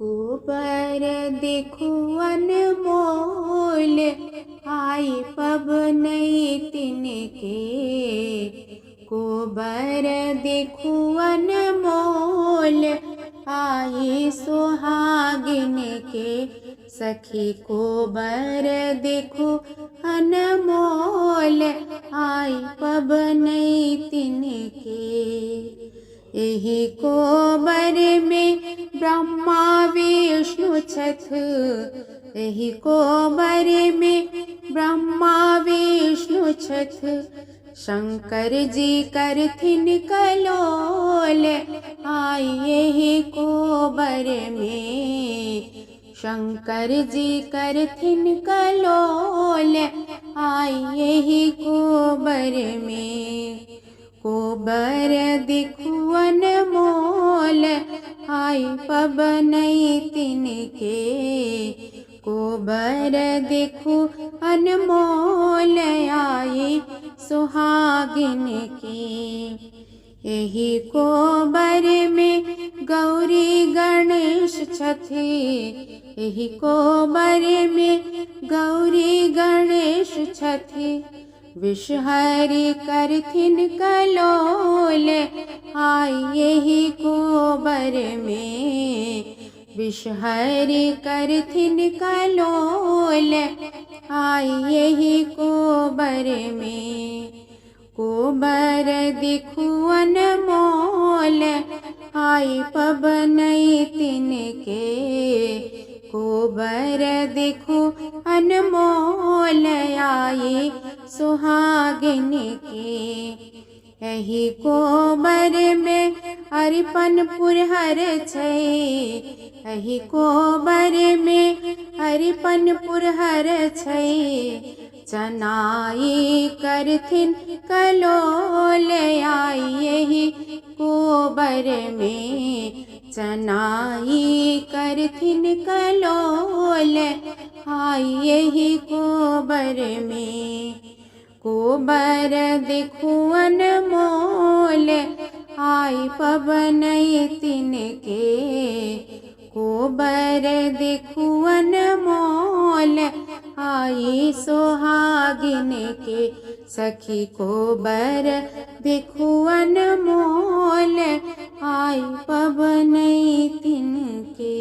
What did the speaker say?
गोबर देखो अनमोल, आई पब नहीं तिनके। गोबर देखो अनमोल, आई सुहागिन के। सखी गोबर देखो अनमोल, आई पब नहीं तिनके। यही गोबर में ब्रह्मा विष्णु छथ, यही गोबर में ब्रह्मा विष्णु छथ। शंकर जी करथिन कलोल, आई यही गोबर में। शंकर जी करथिन कलोल, आई यही गोबर में। गोबर देखो अनमोल, आई पब नहीं तिनके। गोबर देखो अनमोल, आई सुहागिन की। यही गोबर में गौरी गणेश छथि, यही गोबर में गौरी गणेश छथि। विषहरि करथिन कलोल, आई यही गोबर में। विषहरि करथिन कलोल, आई यही गोबर में। गोबर देखो अनमोल, आई पब नहीं तिनके। गोबर देखो अनमोल, आई सुहागिन के। यही गोबर में अरिपन पुरहर छै, यही गोबर में अरिपन पुरहर छै। चनाई करथिन कलोल, आई यही गोबर में। चनाई करथिन कलोल, आई यही गोबर में। गोबर देखो अनमोल, आई पब नहीं तिनके। गोबर देखो अनमोल, आई सुहागिन के। सखी गोबर देखो अनमोल, आई पब नहीं तिनके।